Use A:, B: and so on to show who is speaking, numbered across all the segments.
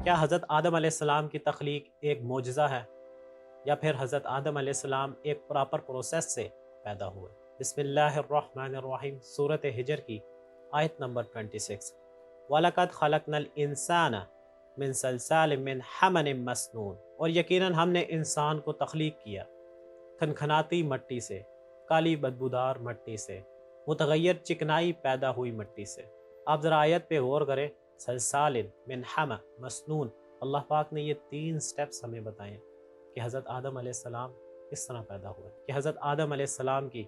A: کیا حضرت آدم علیہ السلام کی تخلیق ایک معجزہ ہے یا پھر حضرت آدم علیہ السلام ایک پراپر پروسیس سے پیدا ہوئے؟ بسم اللہ الرحمن الرحیم، سورۃ ہجر کی آیت نمبر 26۔ وَلَقَدْ خَلَقْنَا الْإِنسَانَ مِنْ صَلْصَالٍ مِّنْ حَمَإٍ مَّسْنُونٍ، اور یقیناً ہم نے انسان کو تخلیق کیا کھنکھناتی مٹی سے، کالی بدبودار مٹی سے، متغیر چکنائی پیدا ہوئی مٹی سے۔ آپ ذرا آیت پہ غور کریں، سلسال من حمأ مسنون، اللہ پاک نے یہ 3 سٹیپس ہمیں بتائے کہ حضرت آدم علیہ السلام کس طرح پیدا ہوئے، کہ حضرت آدم علیہ السلام کی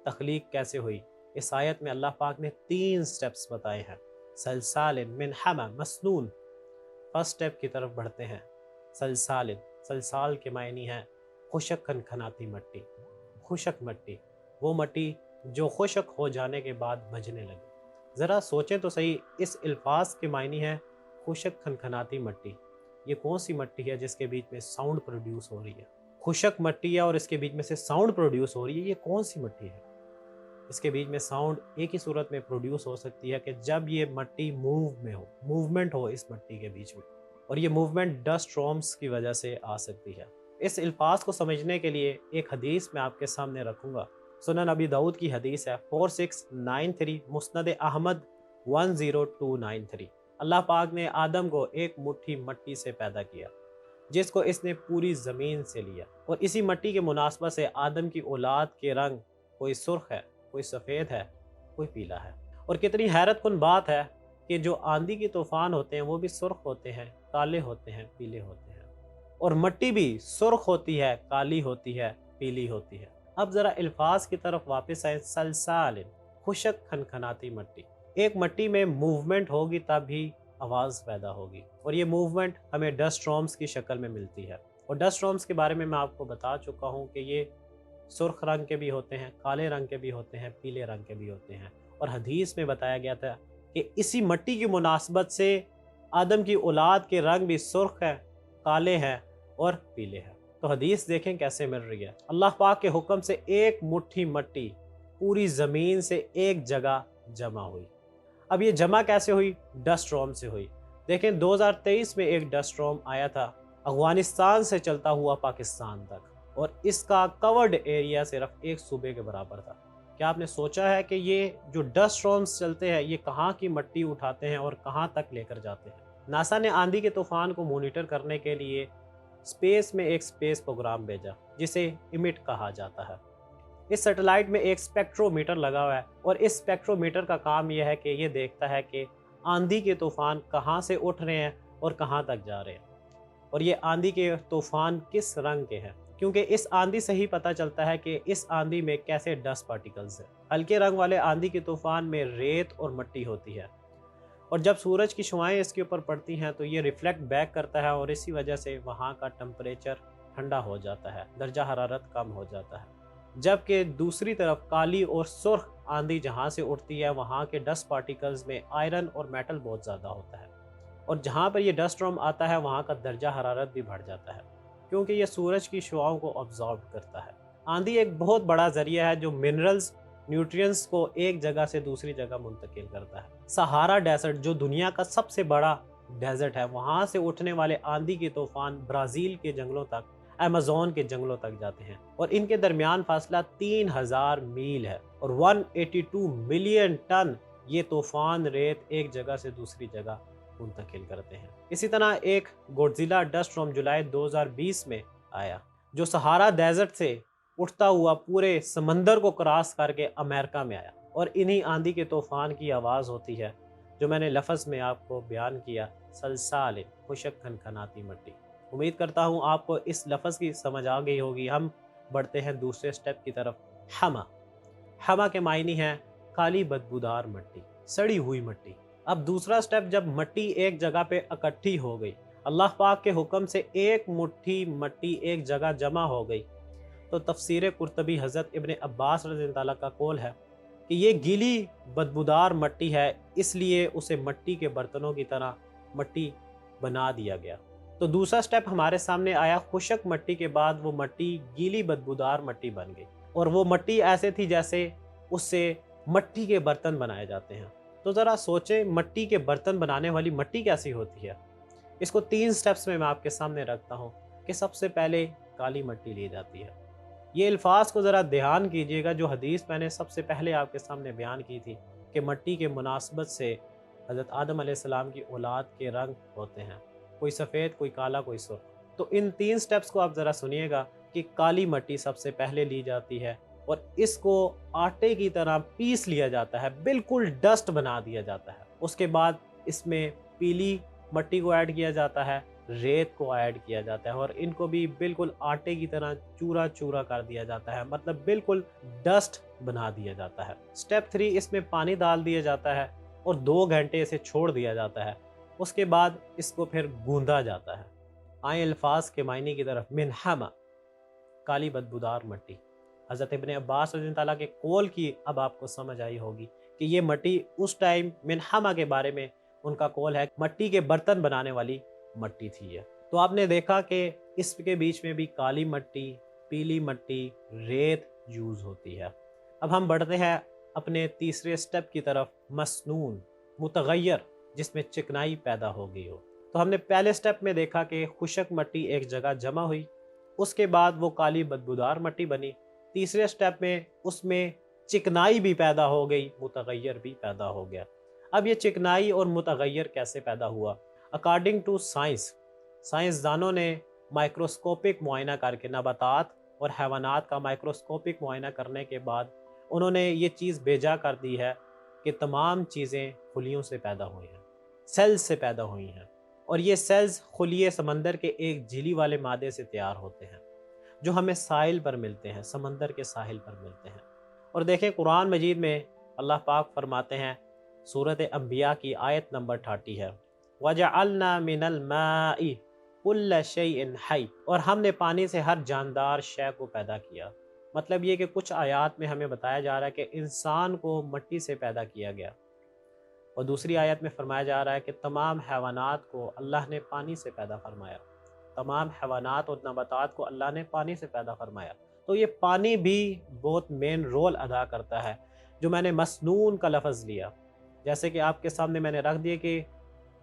A: تخلیق کیسے ہوئی۔ اس آیت میں اللہ پاک نے 3 سٹیپس بتائے ہیں۔ سلسال من حمأ مسنون، فرسٹ سٹیپ کی طرف بڑھتے ہیں۔ سلسال، سلسال کے معنی ہے خشک کھنکھناتی مٹی۔ خشک مٹی، وہ مٹی جو خشک ہو جانے کے بعد بجنے لگے۔ ذرا سوچیں تو صحیح، اس الفاظ کے معنی ہے خشک کھنکھناتی مٹی۔ یہ کون سی مٹی ہے جس کے بیچ میں ساؤنڈ پروڈیوس ہو رہی ہے؟ خشک مٹی ہے اور اس کے بیچ میں سے ساؤنڈ پروڈیوس ہو رہی ہے، یہ کون سی مٹی ہے؟ اس کے بیچ میں ساؤنڈ ایک ہی صورت میں پروڈیوس ہو سکتی ہے کہ جب یہ مٹی موو میں ہو، موومنٹ ہو اس مٹی کے بیچ میں، اور یہ موومنٹ ڈسٹ سٹارمز کی وجہ سے آ سکتی ہے۔ اس الفاظ کو سمجھنے کے لیے ایک حدیث میں آپ کے سامنے رکھوں گا۔ سنن ابی داؤد کی حدیث ہے 4693، مسند احمد 10293۔ اللہ پاک نے آدم کو ایک مٹھی مٹی سے پیدا کیا جس کو اس نے پوری زمین سے لیا، اور اسی مٹی کے مناسبت سے آدم کی اولاد کے رنگ کوئی سرخ ہے، کوئی سفید ہے، کوئی پیلا ہے۔ اور کتنی حیرت کن بات ہے کہ جو آندھی کے طوفان ہوتے ہیں وہ بھی سرخ ہوتے ہیں، کالے ہوتے ہیں، پیلے ہوتے ہیں، اور مٹی بھی سرخ ہوتی ہے، کالی ہوتی ہے، پیلی ہوتی ہے۔ اب ذرا الفاظ کی طرف واپس آئیں۔ سلسال، خشک کھنکھناتی مٹی۔ ایک مٹی میں موومنٹ ہوگی تب بھی آواز پیدا ہوگی، اور یہ موومنٹ ہمیں ڈسٹ سٹارمز کی شکل میں ملتی ہے۔ اور ڈسٹ سٹارمز کے بارے میں آپ کو بتا چکا ہوں کہ یہ سرخ رنگ کے بھی ہوتے ہیں، کالے رنگ کے بھی ہوتے ہیں، پیلے رنگ کے بھی ہوتے ہیں۔ اور حدیث میں بتایا گیا تھا کہ اسی مٹی کی مناسبت سے آدم کی اولاد کے رنگ بھی سرخ ہے، کالے ہیں اور پیلے ہیں۔ تو حدیث دیکھیں کیسے مل رہی ہے۔ اللہ پاک کے حکم سے ایک مٹھی مٹی پوری زمین سے ایک جگہ جمع ہوئی۔ اب یہ جمع کیسے ہوئی؟ ڈسٹ سٹارم سے ہوئی۔ دیکھیں 2023 میں ایک ڈسٹ سٹارم آیا تھا افغانستان سے چلتا ہوا پاکستان تک، اور اس کا کورڈ ایریا صرف ایک صوبے کے برابر تھا۔ کیا آپ نے سوچا ہے کہ یہ جو ڈسٹ سٹارمز چلتے ہیں یہ کہاں کی مٹی اٹھاتے ہیں اور کہاں تک لے کر جاتے ہیں؟ ناسا نے آندھی کے طوفان کو مانیٹر کرنے کے لیے اسپیس میں ایک اسپیس پروگرام بھیجا جسے ایمٹ کہا جاتا ہے۔ اس سیٹلائٹ میں ایک اسپیکٹرو میٹر لگا ہوا ہے، اور اس اسپیکٹرو میٹر کا کام یہ ہے کہ یہ دیکھتا ہے کہ آندھی کے طوفان کہاں سے اٹھ رہے ہیں اور کہاں تک جا رہے ہیں، اور یہ آندھی کے طوفان کس رنگ کے ہیں، کیونکہ اس آندھی سے ہی پتہ چلتا ہے کہ اس آندھی میں کیسے ڈسٹ پارٹیکلز ہیں۔ ہلکے رنگ والے آندھی کے طوفان میں ریت اور مٹی ہوتی ہے، اور جب سورج کی شعائیں اس کے اوپر پڑتی ہیں تو یہ ریفلیکٹ بیک کرتا ہے، اور اسی وجہ سے وہاں کا ٹمپریچر ٹھنڈا ہو جاتا ہے، درجہ حرارت کم ہو جاتا ہے۔ جبکہ دوسری طرف کالی اور سرخ آندھی جہاں سے اٹھتی ہے وہاں کے ڈسٹ پارٹیکلز میں آئرن اور میٹل بہت زیادہ ہوتا ہے، اور جہاں پر یہ ڈسٹ سٹارم آتا ہے وہاں کا درجہ حرارت بھی بڑھ جاتا ہے، کیونکہ یہ سورج کی شعاؤں کو ابزارب کرتا ہے۔ آندھی ایک بہت بڑا ذریعہ ہے جو منرلز، نیوٹرینز کو ایک جگہ سے دوسری جگہ منتقل کرتا ہے۔ سہارا ڈیزرٹ جو دنیا کا سب سے بڑا ڈیزرٹ ہے، وہاں سے اٹھنے والے آندھی کے طوفان برازیل کے جنگلوں تک، ایمیزون کے جنگلوں تک جاتے ہیں، اور ان کے درمیان فاصلہ 3000 میل ہے، اور 182 ملین ٹن یہ طوفان ریت ایک جگہ سے دوسری جگہ منتقل کرتے ہیں۔ اسی طرح ایک گوڈزیلا ڈسٹ سٹارم جولائی 2020 میں آیا جو سہارا ڈیزرٹ سے اٹھتا ہوا پورے سمندر کو کراس کر کے امریکہ میں آیا، اور انہی آندھی کے طوفان کی آواز ہوتی ہے جو میں نے لفظ میں آپ کو بیان کیا، سلسال، خشک کھنکھناتی مٹی۔ امید کرتا ہوں آپ کو اس لفظ کی سمجھ آ گئی ہوگی۔ ہم بڑھتے ہیں دوسرے سٹیپ کی طرف۔ حما، حما کے معنی ہے کالی بدبودار مٹی، سڑی ہوئی مٹی۔ اب دوسرا سٹیپ، جب مٹی ایک جگہ پہ اکٹھی ہو گئی، اللہ پاک کے حکم سے ایک مٹھی مٹی ایک جگہ جمع ہو گئی، تو تفسیر قرطبی حضرت ابن عباس رضی اللہ عنہ کا قول ہے کہ یہ گیلی بدبودار مٹی ہے، اس لیے اسے مٹی کے برتنوں کی طرح مٹی بنا دیا گیا۔ تو دوسرا سٹیپ ہمارے سامنے آیا، خشک مٹی کے بعد وہ مٹی گیلی بدبودار مٹی بن گئی، اور وہ مٹی ایسے تھی جیسے اس سے مٹی کے برتن بنائے جاتے ہیں۔ تو ذرا سوچیں مٹی کے برتن بنانے والی مٹی کیسی ہوتی ہے؟ इसको 3 स्टेप्स में मैं आपके सामने रखता हूँ कि सबसे पहले काली मिट्टी ली जाती है। ये अल्फाज को ज़रा ध्यान कीजिएगा, जो हदीस मैंने सबसे पहले आपके सामने बयान की थी कि मिट्टी के मुनासबत से हज़रत आदम अलैहिस्सलाम की औलाद के रंग होते हैं, कोई सफ़ेद, कोई काला, कोई सुर्ख। तो इन 3 स्टेप्स को आप ज़रा सुनिएगा कि काली मिट्टी सबसे पहले ली जाती है और इसको आटे की तरह पीस लिया जाता है, बिल्कुल डस्ट बना दिया जाता है। उसके बाद इसमें पीली मिट्टी को ऐड किया जाता है, रेत को ऐड किया जाता है और इनको भी बिल्कुल आटे की तरह चूरा चूरा कर दिया जाता है, मतलब बिल्कुल डस्ट बना दिया जाता है। स्टेप 3, इसमें पानी डाल दिया जाता है और 2 घंटे इसे छोड़ दिया जाता है। उसके बाद इसको फिर गूंदा जाता है। आए अल्फाज के मायने की तरफ। मिनहमा, काली बदबूदार मिट्टी। हज़रत इब्ने अब्बास रज़ी अल्लाह के कौल की अब आपको समझ आई होगी कि ये मिट्टी उस टाइम मिनहमा के बारे में उनका कौल है, मिट्टी के बर्तन बनाने वाली मिट्टी थी ये। तो आपने देखा कि इसके बीच में भी काली मिट्टी, पीली मिट्टी, रेत यूज़ होती है। अब हम बढ़ते हैं अपने तीसरे स्टेप की तरफ, मसनून, मुतगय्यर, जिसमें चिकनाई पैदा हो गई हो। तो हमने पहले स्टेप में देखा कि खुशक मिट्टी एक जगह जमा हुई, उसके बाद वो काली बदबूदार मिट्टी बनी। तीसरे स्टेप में उसमें चिकनाई भी पैदा हो गई, मुतगय्यर भी पैदा हो गया। अब ये चिकनाई और मुतगय्यर कैसे पैदा हुआ? अकॉर्डिंग टू साइंस, साइंसदानों ने माइक्रोस्कोपिक मुआयना करके नबातात और हैवानात का माइक्रोस्कोपिक मुआयना करने के बाद उन्होंने ये चीज़ बेजा कर दी है कि तमाम चीज़ें खुलियों से पैदा हुई हैं, सेल्स से पैदा हुई हैं, और ये सेल्स खुलिए समंदर के एक झिली वाले मादे से तैयार होते हैं जो हमें साहिल पर मिलते हैं, समंदर के साहिल पर मिलते हैं। और देखें कुरान मजीद में अल्लाह पाक फरमाते हैं, सूरत अंबिया की आयत नंबर 30 है, वजअलना मिनल माई कुल्ल शैइन हई, और हमने पानी से हर जानदार शय को पैदा किया। मतलब ये कि कुछ आयत में हमें बताया जा रहा है कि इंसान को मिट्टी से पैदा किया गया, और दूसरी आयत में फरमाया जा रहा है कि तमाम हैवानात को अल्लाह ने पानी से पैदा फरमाया, तमाम हैवानात और नबातात को अल्लाह ने पानी से पैदा फरमाया। तो ये पानी भी बहुत मेन रोल अदा करता है। जो मैंने मसनून का लफ्ज़ लिया, जैसे कि आपके सामने मैंने रख दिया कि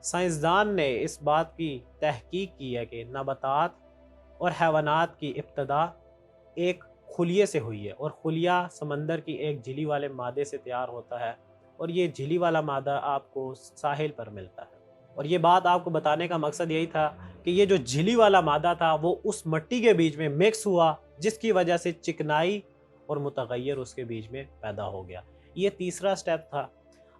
A: साइंसदान ने इस बात की तहकीक की है कि नबातात और हैवानात की इब्तदा एक खुलिये से हुई है, और खुलिया समंदर की एक झिली वाले मादे से तैयार होता है, और ये झिली वाला मादा आपको साहिल पर मिलता है। और ये बात आपको बताने का मकसद यही था कि ये जो झिली वाला मादा था वो उस मिट्टी के बीच में मिक्स हुआ, जिसकी वजह से चिकनाई और मुतगय्यर उसके बीच में पैदा हो गया। ये तीसरा स्टेप था।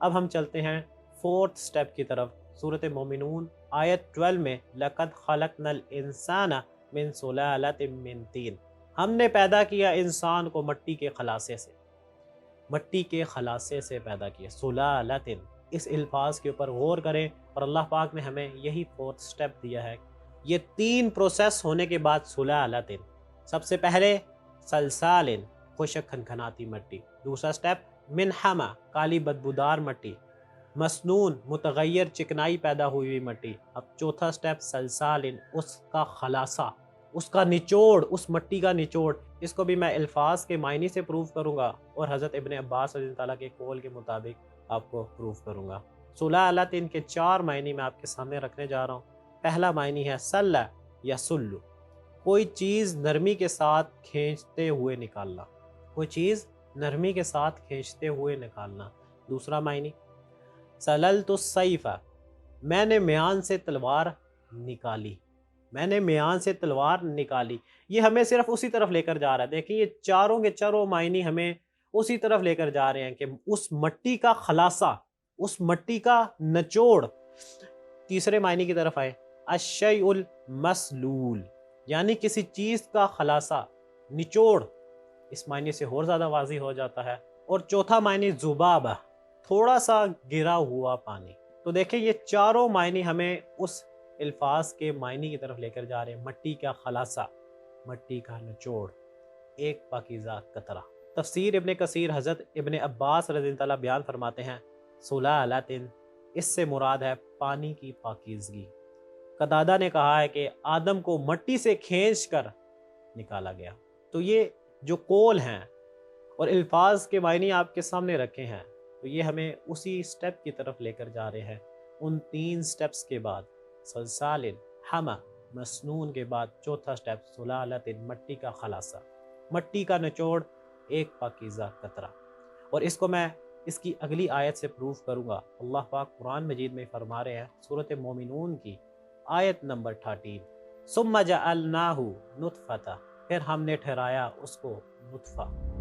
A: अब हम चलते हैं फोर्थ स्टेप की तरफ। सूरत मोमिनून आयत 12 में, लक़द खलक़नल इंसाना मिन सुलालतिन मिन तीन, हमने पैदा किया इंसान को मिट्टी के खलासे से, मिट्टी के खलासे से पैदा किया। सुलालतिन, इस अल्फाज के ऊपर गौर करें, और अल्लाह पाक ने हमें यही फोर्थ स्टेप दिया है। ये 3 प्रोसेस होने के बाद सुलालतिन, सबसे पहले सलसालिन, खुशक खनखनाती मिट्टी, दूसरा स्टेप मिनहमा, काली बदबूदार मिट्टी, मसनून, मुतगय्यर चिकनाई पैदा हुई हुई मिट्टी, अब चौथा स्टेप सलसालिन, उसका खलासा, उसका निचोड़, उस मिट्टी का निचोड़। इसको भी मैं अल्फाज के मायने से प्रूव करूँगा और हज़रत इब्ने अब्बास रज़ी अल्लाह के कौल के मुताबिक आपको प्रूव करूँगा। सुलालतिन के 4 मायने मैं आपके सामने रखने जा रहा हूँ। पहला मायने है सल्ला या सुल्लु, कोई चीज़ नरमी के साथ खींचते हुए निकालना, कोई चीज़ नरमी के साथ खींचते हुए निकालना। दूसरा मायने सललतु सैफ़ा, मैंने म्यान से तलवार निकाली, मैंने म्यान से तलवार निकाली। ये हमें सिर्फ उसी तरफ लेकर जा रहा है। देखिए ये चारों के चारों मायने हमें उसी तरफ लेकर जा रहे हैं कि उस मिट्टी का खलासा, उस मिट्टी का निचोड़। तीसरे मायने की तरफ आए, अश्शैउल मसलूल, यानी किसी चीज़ का खलासा, निचोड़, इस मायने से और ज़्यादा वाज़ी हो जाता है। और चौथा मायने ज़ुबाबा, थोड़ा सा गिरा हुआ पानी। तो देखिए ये चारों मायने हमें उस अल्फाज के मायने की तरफ लेकर जा रहे हैं। मिट्टी का खलासा, मिट्टी का निचोड़, एक पाकीज़ा कतरा। तफसीर इब्ने कसीर हज़रत इब्ने अब्बास रज़ी अल्लाह अन्हु बयान फरमाते हैं, सुलालतिन, इससे मुराद है पानी की पाकीज़गी। कतादा ने कहा है कि आदम को मिट्टी से खींच कर निकाला गया। तो ये जो कौल हैं और अल्फाज के मायने आपके सामने रखे हैं, तो ये हमें उसी स्टेप की तरफ लेकर जा रहे हैं। उन 3 स्टेप्स के बाद सलसालिन हमा, मसनून के बाद चौथा स्टेप सुलालतिन, मट्टी का खलासा, मट्टी का निचोड़, एक पाकीज़ा कतरा। और इसको मैं इसकी अगली आयत से प्रूव करूँगा। अल्लाह पाक कुरान मजीद में फरमा रहे हैं, सूरत मोमिनून की आयत नंबर 13, सुम्मा जअलनाहु नुतफता, फिर हमने ठहराया उसको नुतफ़ा।